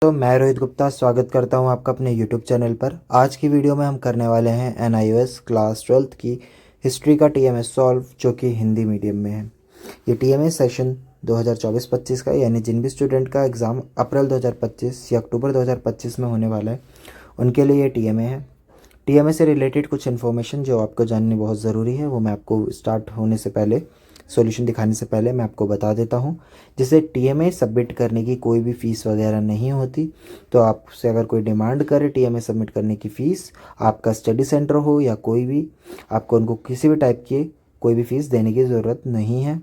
तो मैं रोहित गुप्ता स्वागत करता हूं आपका अपने YouTube चैनल पर। आज की वीडियो में हम करने वाले हैं NIOS क्लास 12th की हिस्ट्री का TMS सॉल्व, जो कि हिंदी मीडियम में है। ये TMS सेशन 2024-25 का, यानी जिन भी स्टूडेंट का एग्ज़ाम अप्रैल 2025 या अक्टूबर 2025 में होने वाला है उनके लिए ये TMA है। TMA से रिलेटेड कुछ इन्फॉर्मेशन जो आपको जाननी बहुत ज़रूरी है वो मैं आपको स्टार्ट होने से पहले, सॉल्यूशन दिखाने से पहले मैं आपको बता देता हूँ। जैसे TMA सबमिट करने की कोई भी फ़ीस वगैरह नहीं होती, तो आपसे अगर कोई डिमांड करे TMA सबमिट करने की फ़ीस, आपका स्टडी सेंटर हो या कोई भी, आपको उनको किसी भी टाइप की कोई भी फ़ीस देने की ज़रूरत नहीं है।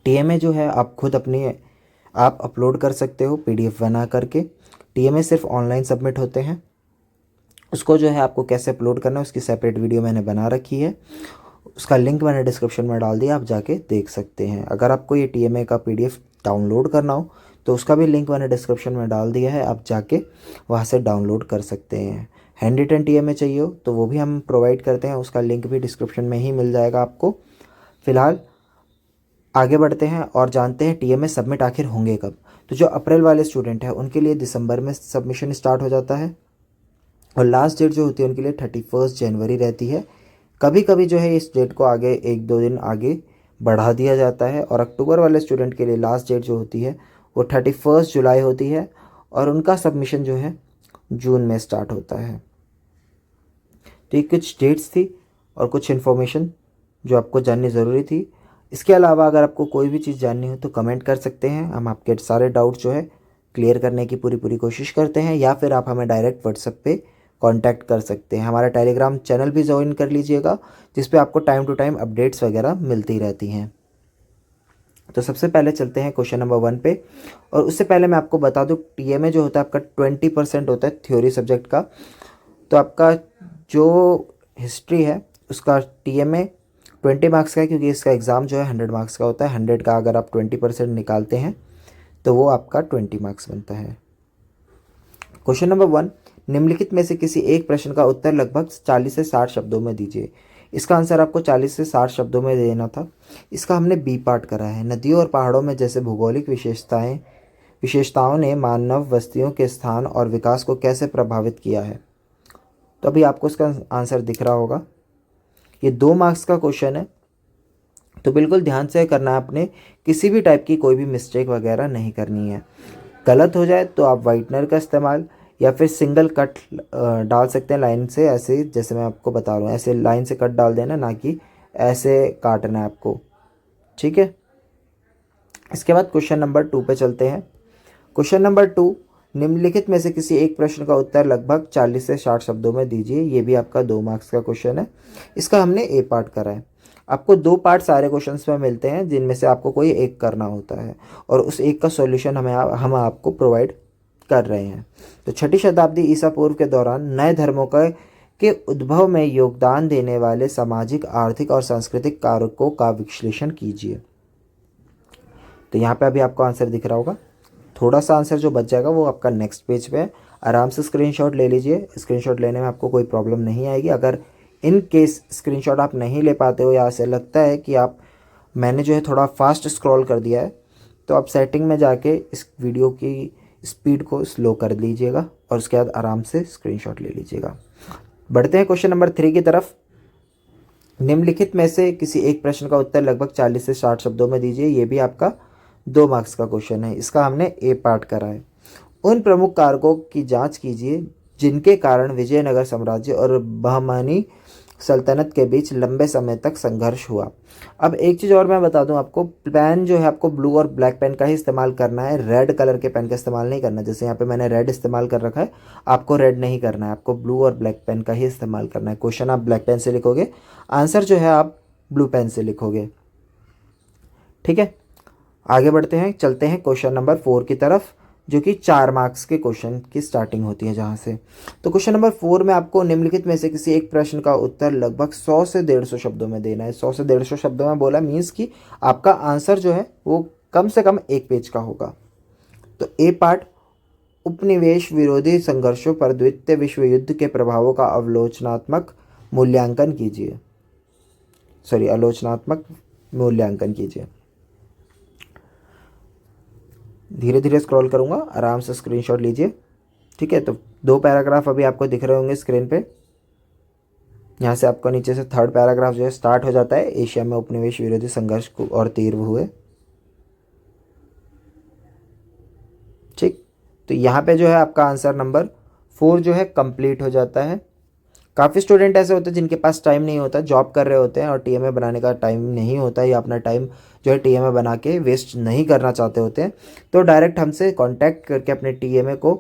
TMA जो है आप खुद अपनी आप अपलोड कर सकते हो PDF बना करके। TMA सिर्फ ऑनलाइन सबमिट होते हैं। उसको जो है आपको कैसे अपलोड करना है उसकी सेपरेट वीडियो मैंने बना रखी है, उसका लिंक मैंने डिस्क्रिप्शन में डाल दिया, आप जाके देख सकते हैं। अगर आपको ये TMA का PDF डाउनलोड करना हो तो उसका भी लिंक मैंने डिस्क्रिप्शन में डाल दिया है, आप जाके वहाँ से डाउनलोड कर सकते हैं। हैंड रिटन TMA चाहिए हो तो वो भी हम प्रोवाइड करते हैं, उसका लिंक भी डिस्क्रिप्शन में ही मिल जाएगा आपको। फ़िलहाल आगे बढ़ते हैं और जानते हैं TMA सबमिट आखिर होंगे कब। तो जो अप्रैल वाले स्टूडेंट हैं उनके लिए दिसंबर में सबमिशन स्टार्ट हो जाता है और लास्ट डेट जो होती है उनके लिए 31 जनवरी रहती है। कभी कभी जो है इस डेट को आगे 1-2 दिन आगे बढ़ा दिया जाता है और अक्टूबर वाले स्टूडेंट के लिए लास्ट डेट जो होती है वो 31 जुलाई होती है और उनका सबमिशन जो है जून में स्टार्ट होता है। तो ये कुछ डेट्स थी और कुछ इन्फॉर्मेशन जो आपको जाननी ज़रूरी थी। इसके अलावा अगर आपको कोई भी चीज़ जाननी हो तो कमेंट कर सकते हैं, हम आपके सारे डाउट्स जो है क्लियर करने की पूरी पूरी कोशिश करते हैं, या फिर आप हमें डायरेक्ट व्हाट्सएप पे कांटेक्ट कर सकते हैं। हमारा टेलीग्राम चैनल भी ज्वाइन कर लीजिएगा जिस पे आपको टाइम टू टाइम अपडेट्स वगैरह मिलती रहती हैं। तो सबसे पहले चलते हैं क्वेश्चन नंबर 1 पे, और उससे पहले मैं आपको बता दूं TMA जो होता है आपका 20% होता है थ्योरी सब्जेक्ट का। तो आपका जो हिस्ट्री है उसका TMA 20 मार्क्स का है, क्योंकि इसका एग्ज़ाम जो है 100 मार्क्स का होता है। 100 का अगर आप 20% निकालते हैं तो वो आपका 20 मार्क्स बनता है। क्वेश्चन नंबर 1, निम्नलिखित में से किसी एक प्रश्न का उत्तर लगभग 40 से 60 शब्दों में दीजिए। इसका आंसर आपको 40 से 60 शब्दों में देना था। इसका हमने बी पार्ट करा है। नदियों और पहाड़ों में जैसे भौगोलिक विशेषताओं ने मानव बस्तियों के स्थान और विकास को कैसे प्रभावित किया है। तो अभी आपको इसका आंसर दिख रहा होगा। ये 2 मार्क्स का क्वेश्चन है, तो बिल्कुल ध्यान से करना है आपने, किसी भी टाइप की कोई भी मिस्टेक वगैरह नहीं करनी है। गलत हो जाए तो आप वाइटनर का इस्तेमाल या फिर सिंगल कट डाल सकते हैं लाइन से, ऐसे जैसे मैं आपको बता रहा हूँ, ऐसे लाइन से कट डाल देना, ना कि ऐसे काटना है आपको। ठीक है। इसके बाद क्वेश्चन नंबर 2 पे चलते हैं। क्वेश्चन नंबर 2, निम्नलिखित में से किसी एक प्रश्न का उत्तर लगभग 40 से 60 शब्दों में दीजिए। ये भी आपका 2 मार्क्स का क्वेश्चन है। इसका हमने ए पार्ट करा है। आपको 2 पार्ट सारे क्वेश्चंस में मिलते हैं जिनमें से आपको कोई एक करना होता है और उस एक का सॉल्यूशन हम आपको प्रोवाइड कर रहे हैं। तो 6ठी शताब्दी ईसा पूर्व के दौरान नए धर्मों के उद्भव में योगदान देने वाले सामाजिक, आर्थिक और सांस्कृतिक कारकों का विश्लेषण कीजिए। तो यहाँ पे अभी आपको आंसर दिख रहा होगा। थोड़ा सा आंसर जो बच जाएगा वो आपका नेक्स्ट पेज पे है, आराम से स्क्रीनशॉट ले लीजिए। स्क्रीनशॉट लेने में आपको कोई प्रॉब्लम नहीं आएगी। अगर इन केस स्क्रीनशॉट आप नहीं ले पाते हो या ऐसे लगता है कि मैंने जो है थोड़ा फास्ट स्क्रॉल कर दिया है, तो आप सेटिंग में जाके इस वीडियो की स्पीड को स्लो कर लीजिएगा और उसके बाद आराम से स्क्रीनशॉट ले लीजिएगा। बढ़ते हैं क्वेश्चन नंबर 3 की तरफ। निम्नलिखित में से किसी एक प्रश्न का उत्तर लगभग 40 से 60 शब्दों में दीजिए। ये भी आपका 2 मार्क्स का क्वेश्चन है। इसका हमने ए पार्ट करा है। उन प्रमुख कारकों की जांच कीजिए जिनके कारण विजयनगर साम्राज्य और बहमानी सल्तनत के बीच लंबे समय तक संघर्ष हुआ। अब एक चीज़ और मैं बता दूं आपको, पेन जो है आपको ब्लू और ब्लैक पेन का ही इस्तेमाल करना है, रेड कलर के पेन का इस्तेमाल नहीं करना। जैसे यहाँ पे मैंने रेड इस्तेमाल कर रखा है, आपको रेड नहीं करना है, आपको ब्लू और ब्लैक पेन का ही इस्तेमाल करना है। क्वेश्चन आप ब्लैक पेन से लिखोगे, आंसर जो है आप ब्लू पेन से लिखोगे। ठीक है। आगे बढ़ते हैं, चलते हैं क्वेश्चन नंबर 4 की तरफ, जो कि 4 मार्क्स के क्वेश्चन की स्टार्टिंग होती है जहाँ से। तो क्वेश्चन नंबर 4 में आपको निम्नलिखित में से किसी एक प्रश्न का उत्तर लगभग 100 से 150 शब्दों में देना है। 100 से 150 शब्दों में बोला मीन्स कि आपका आंसर जो है वो कम से कम 1 पेज का होगा। तो ए पार्ट, उपनिवेश विरोधी संघर्षों पर द्वितीय विश्व युद्ध के प्रभावों का आलोचनात्मक मूल्यांकन कीजिए। धीरे धीरे स्क्रॉल करूँगा, आराम से स्क्रीनशॉट लीजिए। ठीक है, तो 2 पैराग्राफ अभी आपको दिख रहे होंगे स्क्रीन पे। यहाँ से आपको नीचे से 3rd पैराग्राफ जो है स्टार्ट हो जाता है। एशिया में उपनिवेश विरोधी संघर्ष को और तीव्र हुए। ठीक, तो यहाँ पे जो है आपका आंसर नंबर 4 जो है कंप्लीट हो जाता है। काफ़ी स्टूडेंट ऐसे होते हैं जिनके पास टाइम नहीं होता, जॉब कर रहे होते हैं और टीएमए बनाने का टाइम नहीं होता, या अपना टाइम जो है टीएमए बना के वेस्ट नहीं करना चाहते होते हैं, तो डायरेक्ट हमसे कांटेक्ट करके अपने टीएमए को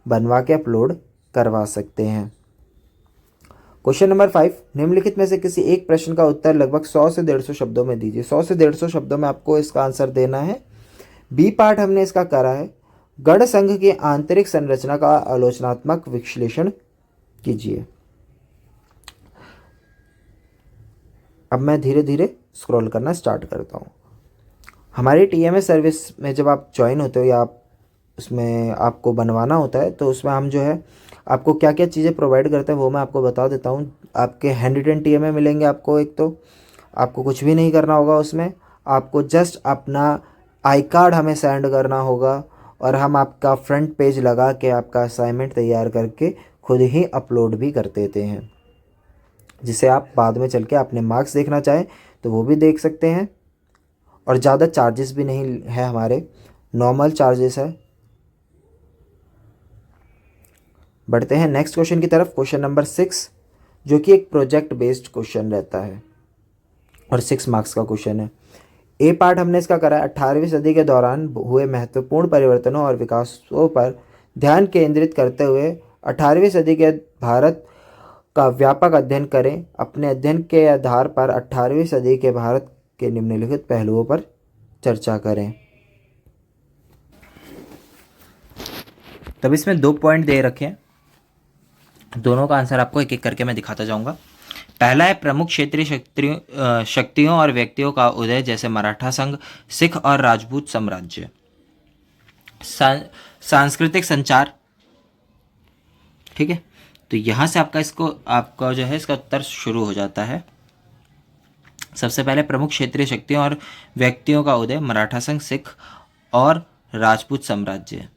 बनवा के अपलोड करवा सकते हैं। क्वेश्चन नंबर 5, निम्नलिखित में से किसी एक प्रश्न का उत्तर लगभग 100 से 150 शब्दों में दीजिए। 100 से 150 शब्दों में आपको इसका आंसर देना है। बी पार्ट हमने इसका करा है, गण संघ की आंतरिक संरचना का आलोचनात्मक विश्लेषण कीजिए। अब मैं धीरे धीरे स्क्रॉल करना स्टार्ट करता हूँ। हमारी टीएमए सर्विस में जब आप ज्वाइन होते हो या आप उसमें आपको बनवाना होता है, तो उसमें हम जो है आपको क्या क्या चीज़ें प्रोवाइड करते हैं वो मैं आपको बता देता हूँ। आपके हैंड रिटन टीएमए मिलेंगे आपको। एक तो आपको कुछ भी नहीं करना होगा उसमें, आपको जस्ट अपना आई कार्ड हमें सेंड करना होगा और हम आपका फ्रंट पेज लगा के आपका असाइनमेंट तैयार करके खुद ही अपलोड भी कर देते हैं, जिसे आप बाद में चल के अपने मार्क्स देखना चाहें तो वो भी देख सकते हैं। और ज़्यादा चार्जेस भी नहीं है हमारे, नॉर्मल चार्जेस है। बढ़ते हैं नेक्स्ट क्वेश्चन की तरफ। क्वेश्चन नंबर 6 जो कि एक प्रोजेक्ट बेस्ड क्वेश्चन रहता है और 6 मार्क्स का क्वेश्चन है। ए पार्ट हमने इसका करा है, 18वीं सदी के दौरान हुए महत्वपूर्ण परिवर्तनों और विकासों पर ध्यान केंद्रित करते हुए 18वीं सदी के भारत का व्यापक अध्ययन करें। अपने अध्ययन के आधार पर 18वीं सदी के भारत के निम्नलिखित पहलुओं पर चर्चा करें। तब इसमें 2 पॉइंट दे रखे हैं, दोनों का आंसर आपको एक एक करके मैं दिखाता जाऊंगा। पहला है प्रमुख क्षेत्रीय शक्तियों और व्यक्तियों का उदय, जैसे मराठा संघ, सिख और राजपूत साम्राज्य। सांस्कृतिक संचार। ठीक है, तो यहां से आपका जो है इसका उत्तर शुरू हो जाता है। सबसे पहले प्रमुख क्षेत्रीय शक्तियों और व्यक्तियों का उदय, मराठा संघ, सिख और राजपूत साम्राज्य।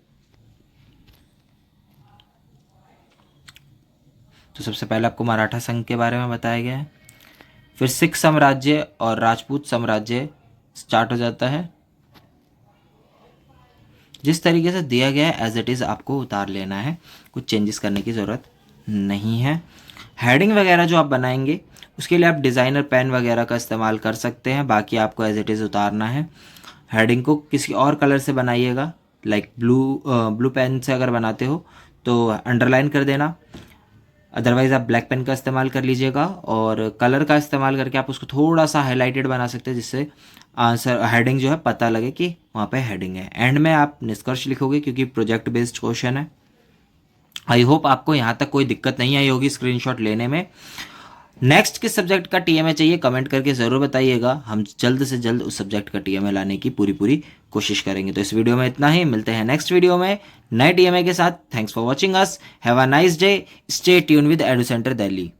तो सबसे पहले आपको मराठा संघ के बारे में बताया गया है, फिर सिख साम्राज्य और राजपूत साम्राज्य स्टार्ट हो जाता है। जिस तरीके से दिया गया है एज इट इज़ आपको उतार लेना है, कुछ चेंजेस करने की ज़रूरत नहीं है। हेडिंग वगैरह जो आप बनाएंगे उसके लिए आप डिज़ाइनर पेन वगैरह का इस्तेमाल कर सकते हैं, बाकी आपको एज इट इज़ उतारना है। हेडिंग को किसी और कलर से बनाइएगा, लाइक ब्लू पेन से अगर बनाते हो तो अंडरलाइन कर देना, अदरवाइज़ आप ब्लैक पेन का इस्तेमाल कर लीजिएगा और कलर का इस्तेमाल करके आप उसको थोड़ा सा हाईलाइटेड बना सकते हैं, जिससे आंसर हेडिंग जो है पता लगे कि वहाँ पे हेडिंग है। एंड में आप निष्कर्ष लिखोगे क्योंकि प्रोजेक्ट बेस्ड क्वेश्चन है। आई होप आपको यहाँ तक कोई दिक्कत नहीं आई होगी स्क्रीनशॉट लेने में। नेक्स्ट किस सब्जेक्ट का टीएमए चाहिए कमेंट करके ज़रूर बताइएगा, हम जल्द से जल्द उस सब्जेक्ट का टीएमए लाने की पूरी कोशिश करेंगे। तो इस वीडियो में इतना ही, मिलते हैं नेक्स्ट वीडियो में नए टीएमए के साथ। Thanks for watching us, have a nice day, stay tune with edu centre Delhi.